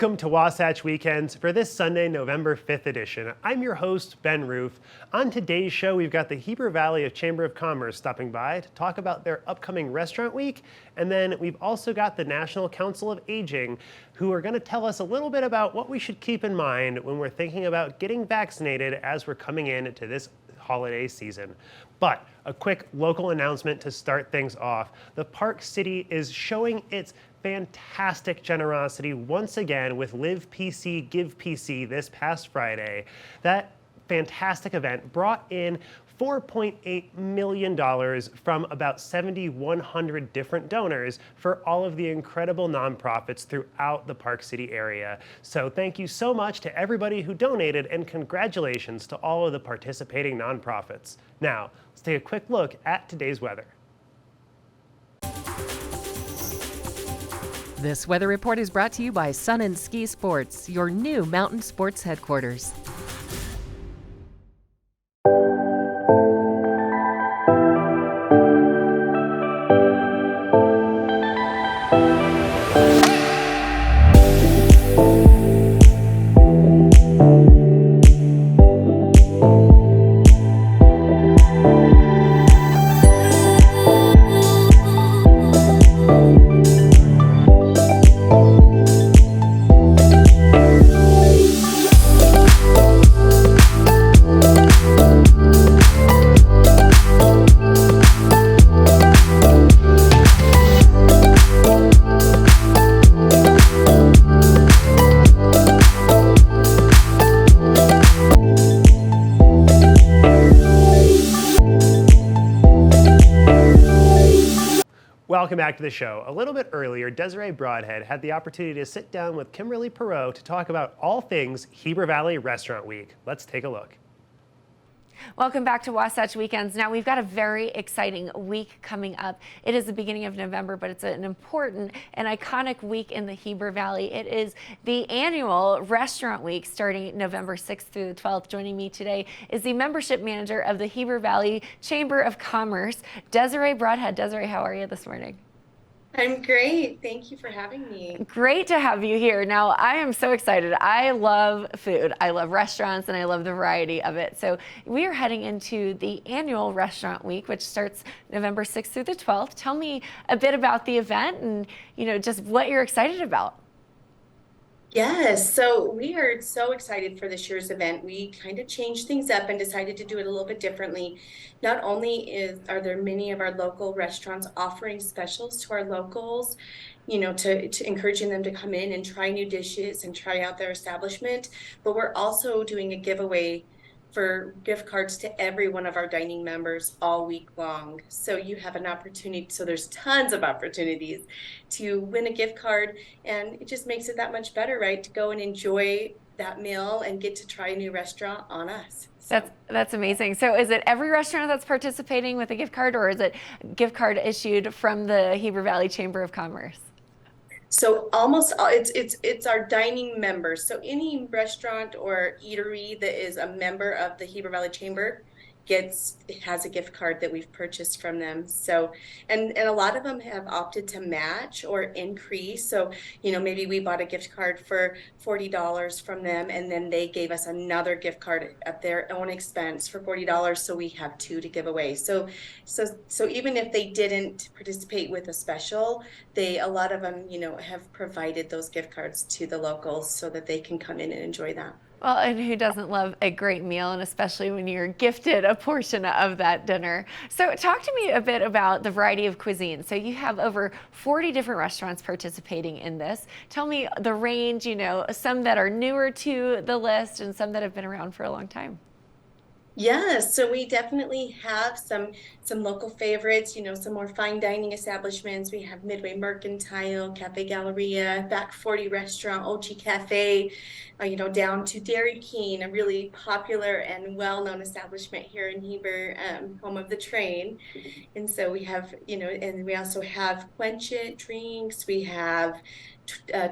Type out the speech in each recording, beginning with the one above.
Welcome to Wasatch Weekends for this Sunday, November 5th edition. I'm your host, Ben Roof. On today's show, we've got the Heber Valley Chamber of Commerce stopping by to talk about their upcoming restaurant week. And then we've also got the National Council of Aging, who are going to tell us a little bit about what we should keep in mind when we're thinking about getting vaccinated as we're coming into this holiday season. But a quick local announcement to start things off. The Park City is showing its fantastic generosity once again with Live PC, Give PC this past Friday. That fantastic event brought in $4.8 million from about 7,100 different donors for all of the incredible nonprofits throughout the Park City area. So thank you so much to everybody who donated, and congratulations to all of the participating nonprofits. Now, let's take a quick look at today's weather. This weather report is brought to you by Sun and Ski Sports, your new mountain sports headquarters. Welcome back to the show. A little bit earlier, Desiree Broadhead had the opportunity to sit down with Kimberly Perot to talk about all things Heber Valley Restaurant Week. Let's take a look. Welcome back to Wasatch Weekends. Now, we've got a very exciting week coming up. It is the beginning of November, but it's an important and iconic week in the Heber Valley. It is the annual Restaurant Week starting November 6th through the 12th. Joining me today is the membership manager of the Heber Valley Chamber of Commerce, Desiree Broadhead. Desiree, how are you this morning? I'm great. Thank you for having me. Great to have you here. Now, I am so excited. I love food. I love restaurants, and I love the variety of it. So we are heading into the annual Restaurant Week, which starts November 6th through the 12th. Tell me a bit about the event and, just what you're excited about. Yes, so we are so excited for this year's event. We kind of changed things up and decided to do it a little bit differently. Not only are there many of our local restaurants offering specials to our locals, to encouraging them to come in and try new dishes and try out their establishment, but we're also doing a giveaway for gift cards to every one of our dining members all week long. So you have an opportunity. So there's tons of opportunities to win a gift card, and it just makes it that much better, right? To go and enjoy that meal and get to try a new restaurant on us. That's amazing. So is it every restaurant that's participating with a gift card, or is it a gift card issued from the Heber Valley Chamber of Commerce? So almost all, it's our dining members. So any restaurant or eatery that is a member of the Heber Valley Chamber has a gift card that we've purchased from them. So and a lot of them have opted to match or increase. So maybe we bought a gift card for $40 from them, and then they gave us another gift card at their own expense for $40. So we have two to give away. So even if they didn't participate with a special, a lot of them have provided those gift cards to the locals so that they can come in and enjoy that. Well, and who doesn't love a great meal, and especially when you're gifted a portion of that dinner. So talk to me a bit about the variety of cuisine. So you have over 40 different restaurants participating in this. Tell me the range, some that are newer to the list and some that have been around for a long time. Yes, so we definitely have some local favorites, some more fine dining establishments. We have Midway Mercantile, Cafe Galleria, Back 40 Restaurant, OG Cafe, down to Dairy King, a really popular and well-known establishment here in Heber, home of the train. And so we have, and we also have Quench It drinks. We have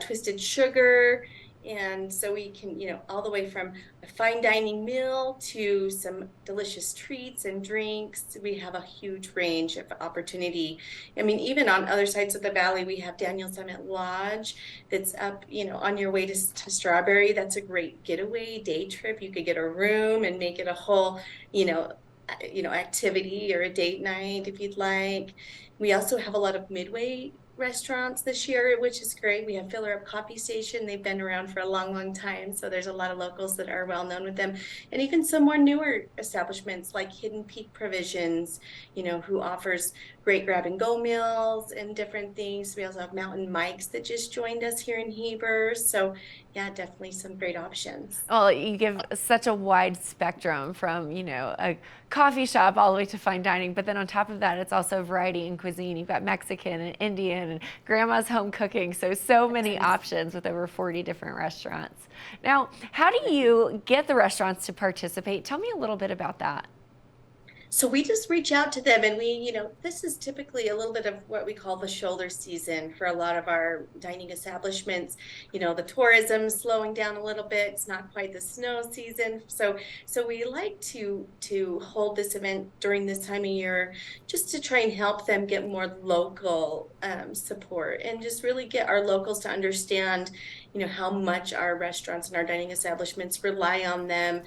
Twisted Sugar. And so we can, all the way from a fine dining meal to some delicious treats and drinks. We have a huge range of opportunity. I mean, even on other sides of the valley, we have Daniel Summit Lodge that's up, on your way to Strawberry. That's a great getaway day trip. You could get a room and make it a whole, activity or a date night if you'd like. We also have a lot of midway restaurants this year, which is great. We have Filler Up Coffee Station. They've been around for a long, long time. So there's a lot of locals that are well known with them. And even some more newer establishments like Hidden Peak Provisions, who offers great grab and go meals and different things. We also have Mountain Mike's that just joined us here in Heber. So yeah, definitely some great options. Well, you give such a wide spectrum from, a coffee shop all the way to fine dining. But then on top of that, it's also variety in cuisine. You've got Mexican and Indian and grandma's home cooking. So many options with over 40 different restaurants. Now, how do you get the restaurants to participate? Tell me a little bit about that. So we just reach out to them and this is typically a little bit of what we call the shoulder season for a lot of our dining establishments. The tourism slowing down a little bit. It's not quite the snow season. So we like to hold this event during this time of year just to try and help them get more local support and just really get our locals to understand, how much our restaurants and our dining establishments rely on them,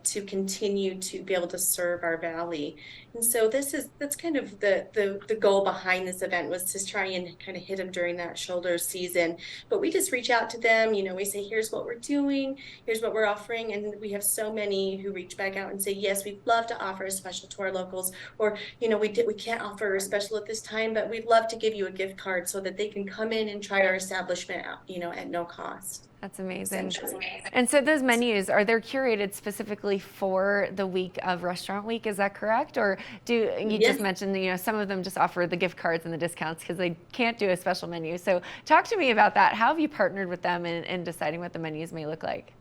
to continue to be able to serve our valley. And so that's kind of the goal behind this event, was to try and kind of hit them during that shoulder season. But we just reach out to them, we say, here's what we're doing, here's what we're offering. And we have so many who reach back out and say, yes, we'd love to offer a special to our locals, or, we can't offer a special at this time, but we'd love to give you a gift card so that they can come in and try our establishment out, at no cost. That's amazing. And so those menus, are they curated specifically for the week of Restaurant Week? Is that correct? Or do you just mentioned, some of them just offer the gift cards and the discounts because they can't do a special menu. So talk to me about that. How have you partnered with them in deciding what the menus may look like?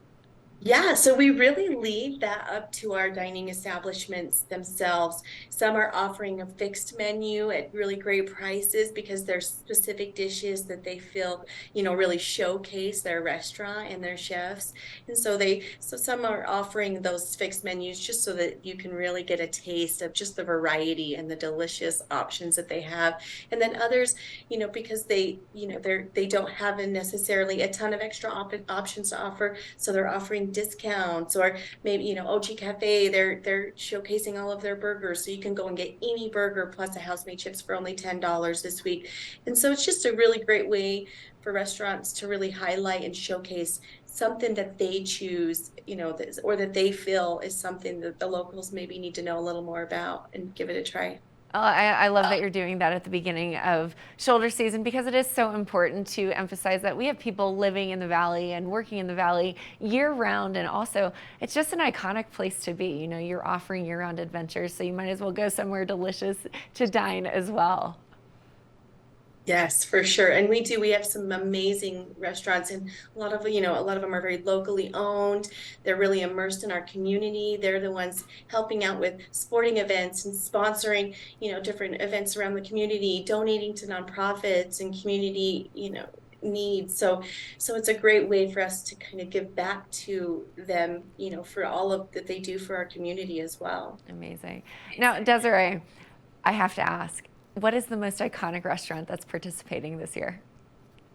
Yeah, so we really leave that up to our dining establishments themselves. Some are offering a fixed menu at really great prices because there's specific dishes that they feel, really showcase their restaurant and their chefs. And so some are offering those fixed menus just so that you can really get a taste of just the variety and the delicious options that they have. And then others, because they don't have necessarily a ton of extra options to offer, so they're offering discounts. Or maybe OG Cafe, they're showcasing all of their burgers, so you can go and get any burger plus a house-made chips for only $10 this week. And so it's just a really great way for restaurants to really highlight and showcase something that they choose, or that they feel is something that the locals maybe need to know a little more about and give it a try. I love that you're doing that at the beginning of shoulder season, because it is so important to emphasize that we have people living in the valley and working in the valley year round. And also, it's just an iconic place to be. You're offering year round adventures, so you might as well go somewhere delicious to dine as well. Yes, for sure. And we have some amazing restaurants, and a lot of them are very locally owned. They're really immersed in our community. They're the ones helping out with sporting events and sponsoring, different events around the community, donating to nonprofits and community, needs. So it's a great way for us to kind of give back to them, for all of that they do for our community as well. Amazing. Now, Desiree, I have to ask, what is the most iconic restaurant that's participating this year?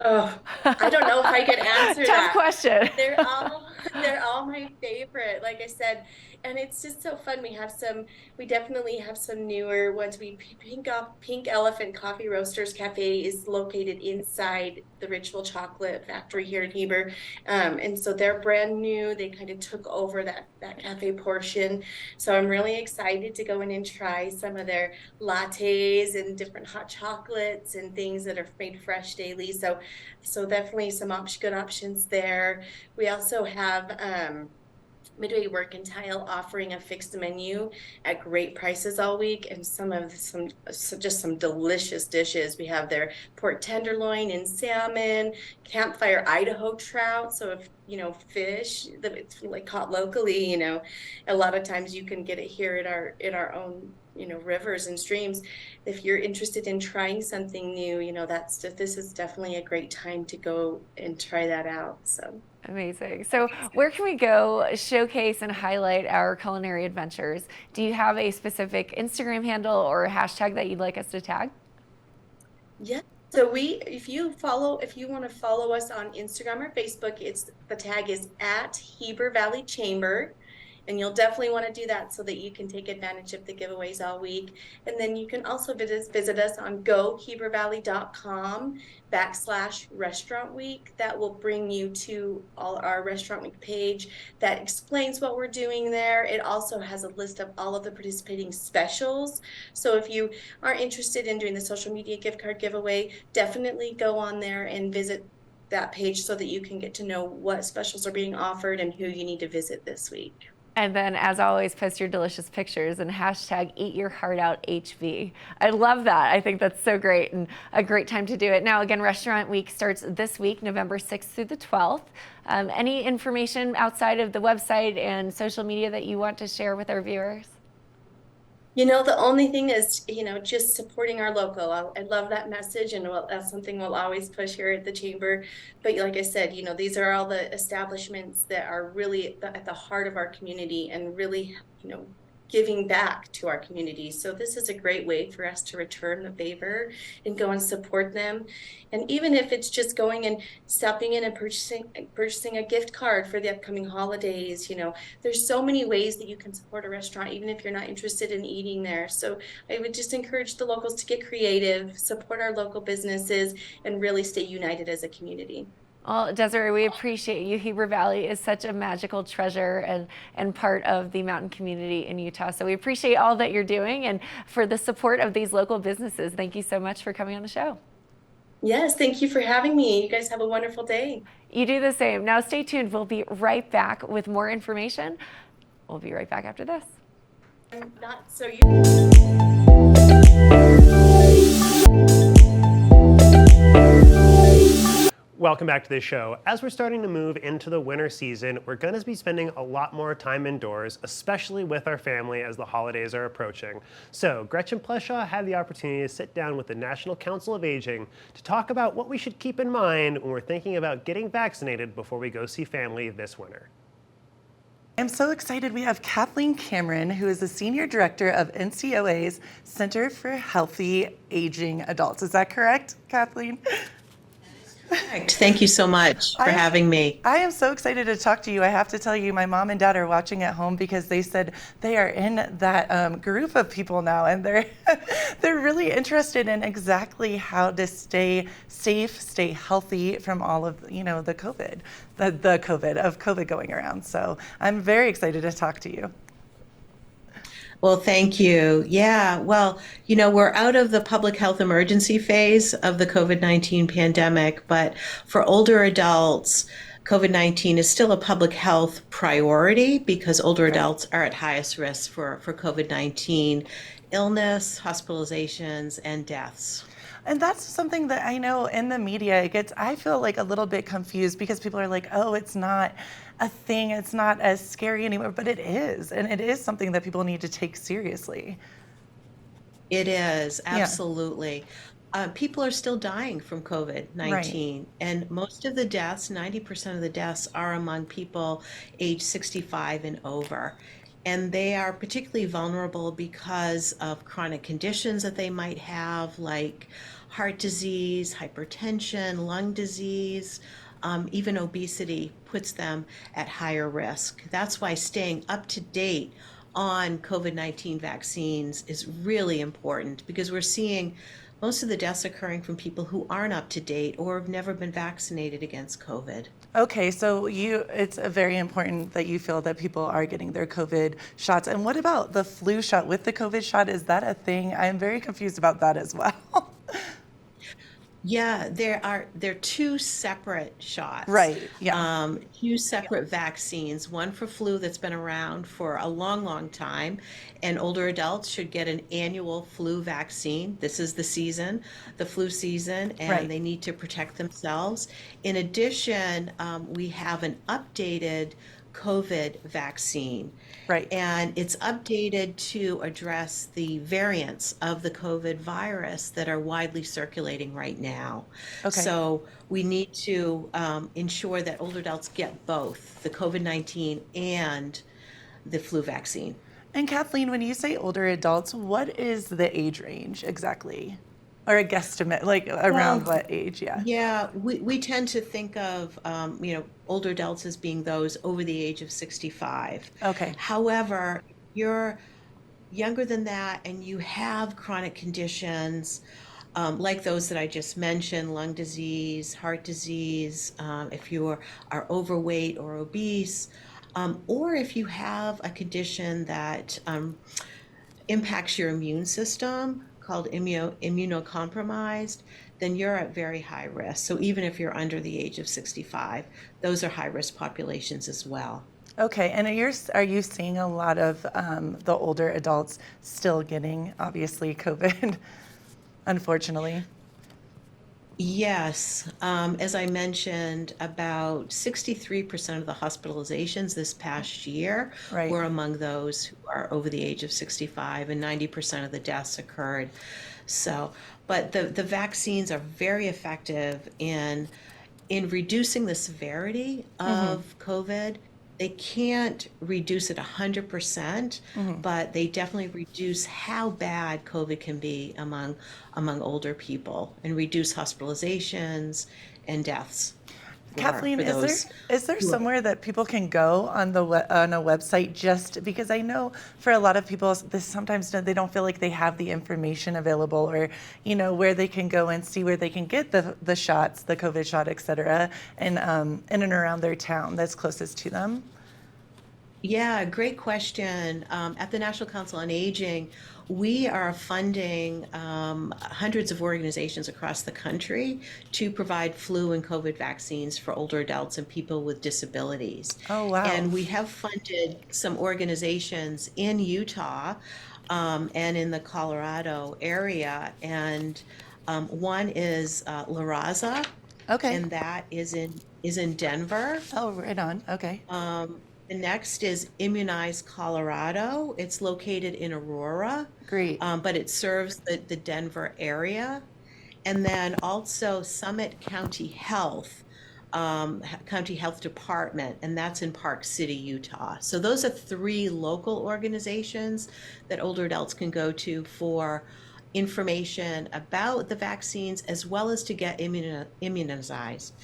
Oh, I don't know if I could answer that. Tough question. They're all my favorite, like I said, and it's just so fun. We definitely have some newer ones. Pink Elephant Coffee Roasters Cafe is located inside the Ritual Chocolate Factory here in Heber, and so they're brand new. They kind of took over that cafe portion, so I'm really excited to go in and try some of their lattes and different hot chocolates and things that are made fresh daily. So definitely some good options there. We also have Midway Work and Tile offering a fixed menu at great prices all week, and just some delicious dishes. We have their pork tenderloin and salmon, campfire Idaho trout. So if fish that it's like caught locally, a lot of times you can get it here at our own rivers and streams. If you're interested in trying something new, this is definitely a great time to go and try that out. So Amazing. So where can we go showcase and highlight our culinary adventures? Do you have a specific Instagram handle or a hashtag that you'd like us to tag? Yeah. So if you want to follow us on Instagram or Facebook, the tag is at Heber Valley Chamber. And you'll definitely want to do that so that you can take advantage of the giveaways all week. And then you can also visit us on gohebervalley.com/restaurant week. That will bring you to all our restaurant week page that explains what we're doing there. It also has a list of all of the participating specials. So if you are interested in doing the social media gift card giveaway, definitely go on there and visit that page so that you can get to know what specials are being offered and who you need to visit this week. And then, as always, post your delicious pictures and hashtag Eat Your Heart Out HV. I love that. I think that's so great and a great time to do it. Now, again, Restaurant Week starts this week, November 6th through the 12th. Any information outside of the website and social media that you want to share with our viewers? The only thing is, just supporting our local. I love that message, and that's something we'll always push here at the Chamber. But like I said, these are all the establishments that are really at the heart of our community and really, giving back to our community. So this is a great way for us to return the favor and go and support them. And even if it's just going and stopping in and purchasing a gift card for the upcoming holidays, there's so many ways that you can support a restaurant, even if you're not interested in eating there. So I would just encourage the locals to get creative, support our local businesses, and really stay united as a community. Well, Desiree, we appreciate you. Heber Valley is such a magical treasure and part of the mountain community in Utah. So we appreciate all that you're doing and for the support of these local businesses. Thank you so much for coming on the show. Yes, thank you for having me. You guys have a wonderful day. You do the same. Now stay tuned. We'll be right back with more information. We'll be right back after this. Not so you. Welcome back to the show. As we're starting to move into the winter season, we're going to be spending a lot more time indoors, especially with our family as the holidays are approaching. So Gretchen Pleshaw had the opportunity to sit down with the National Council of Aging to talk about what we should keep in mind when we're thinking about getting vaccinated before we go see family this winter. I'm so excited. We have Kathleen Cameron, who is the Senior Director of NCOA's Center for Healthy Aging Adults. Is that correct, Kathleen? Correct. Thank you so much for having me. I am so excited to talk to you. I have to tell you, my mom and dad are watching at home because they said they are in that group of people now, and they're they're really interested in exactly how to stay safe, stay healthy from all of the COVID, the COVID going around. So I'm very excited to talk to you. Well, thank you. Yeah, well, we're out of the public health emergency phase of the COVID-19 pandemic, but for older adults, COVID-19 is still a public health priority because older adults are at highest risk for COVID-19 illness, hospitalizations, and deaths. And that's something that I know in the media, I feel like a little bit confused because people are like, oh, it's not a thing, it's not as scary anymore, but it is. And it is something that people need to take seriously. It is, absolutely. Yeah. People are still dying from COVID-19. Right. And most of the deaths, 90% of the deaths, are among people age 65 and over. And they are particularly vulnerable because of chronic conditions that they might have, like heart disease, hypertension, lung disease, even obesity puts them at higher risk. That's why staying up to date on COVID-19 vaccines is really important, because we're seeing most of the deaths occurring from people who aren't up to date or have never been vaccinated against COVID. Okay, so it's very important that you feel that people are getting their COVID shots. And what about the flu shot with the COVID shot? Is that a thing? I'm very confused about that as well. Yeah, they're two separate shots. Right. Yeah. Two separate vaccines. One for flu that's been around for a long, long time, and older adults should get an annual flu vaccine. This is the season, the flu season, and They need to protect themselves. In addition, we have an updated COVID vaccine. Right. And it's updated to address the variants of the COVID virus that are widely circulating right now. Okay. So we need to ensure that older adults get both the COVID-19 and the flu vaccine. And Kathleen, when you say older adults, what is the age range exactly? Or a guesstimate, like around what age? Yeah. Yeah, we tend to think of older adults as being those over the age of 65. Okay. However, you're younger than that and you have chronic conditions like those that I just mentioned, lung disease, heart disease, if you are overweight or obese, or if you have a condition that impacts your immune system, called immunocompromised, then you're at very high risk. So even if you're under the age of 65, those are high risk populations as well. Okay, and are you seeing a lot of the older adults still getting, obviously, COVID, unfortunately? Yes, as I mentioned, about 63% of the hospitalizations this past year Right. were among those who are over the age of 65, and 90% of the deaths occurred. So, but the vaccines are very effective in reducing the severity of COVID. They can't reduce it 100%, but they definitely reduce how bad COVID can be among older people and reduce hospitalizations and deaths. Kathleen, for those is there who are- somewhere that people can go on on a website, just because I know for a lot of people, sometimes they don't feel like they have the information available, or where they can go and see where they can get the shots, the COVID shot, et cetera, and in and around their town that's closest to them? Yeah, great question. At the National Council on Aging, we are funding hundreds of organizations across the country to provide flu and COVID vaccines for older adults and people with disabilities. Oh, wow. And we have funded some organizations in Utah and in the Colorado area. And one is La Raza, Okay. and that is in Denver. Oh, right on. Okay. The next is Immunize Colorado. It's located in Aurora, Great. but it serves the Denver area. And then also Summit County Health, County Health Department, and that's in Park City, Utah. So those are 3 local organizations that older adults can go to for information about the vaccines, as well as to get immunized.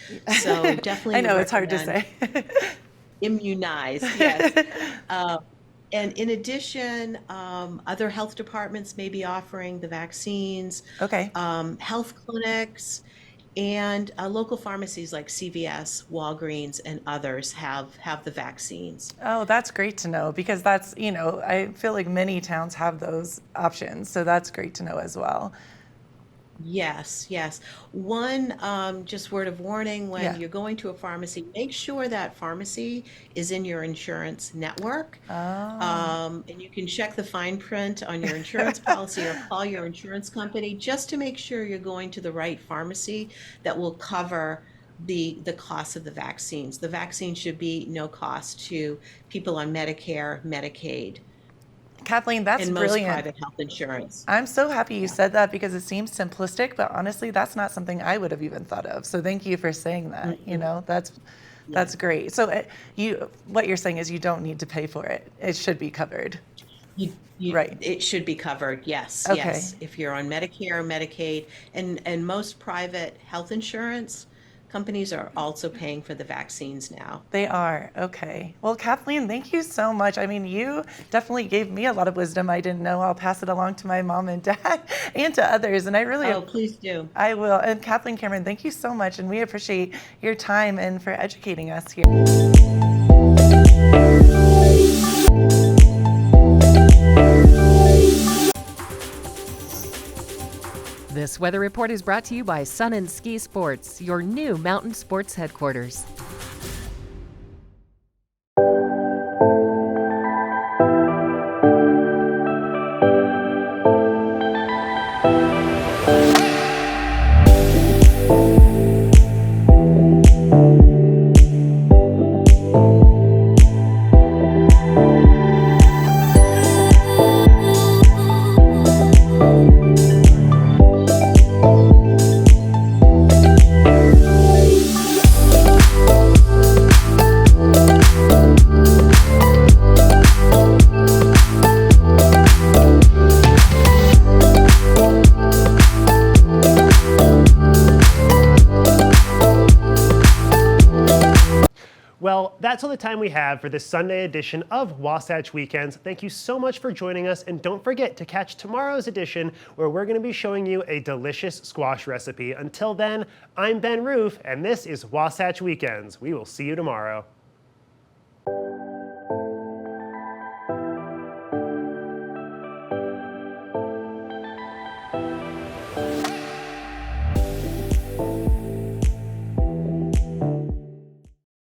So definitely, I know it's hard to say. Immunized, yes. And in addition, other health departments may be offering the vaccines. Okay. Health clinics and local pharmacies like CVS, Walgreens, and others have the vaccines. Oh, that's great to know, because that's, I feel like many towns have those options. So that's great to know as well. Yes, yes. One just word of warning, when Yeah. you're going to a pharmacy, make sure that pharmacy is in your insurance network. Oh. And you can check the fine print on your insurance policy or call your insurance company just to make sure you're going to the right pharmacy that will cover the cost of the vaccines. The vaccine should be no cost to people on Medicare, Medicaid, Kathleen, that's and most brilliant. private health insurance. I'm so happy you said that, because it seems simplistic, but honestly, that's not something I would have even thought of. So thank you for saying that. That's great. So what you're saying is you don't need to pay for it. It should be covered. Right. It should be covered, yes, Okay. yes. If you're on Medicare, Medicaid, and most private health insurance companies are also paying for the vaccines now. They are. Okay. Well, Kathleen, thank you so much. I mean, you definitely gave me a lot of wisdom I didn't know. I'll pass it along to my mom and dad and to others. And I really, Oh, please do. I will. And Kathleen Cameron, thank you so much. And we appreciate your time and for educating us here. This weather report is brought to you by Sun and Ski Sports, your new mountain sports headquarters. Well, that's all the time we have for this Sunday edition of Wasatch Weekends. Thank you so much for joining us, and don't forget to catch tomorrow's edition where we're going to be showing you a delicious squash recipe. Until then, I'm Ben Roof, and this is Wasatch Weekends. We will see you tomorrow.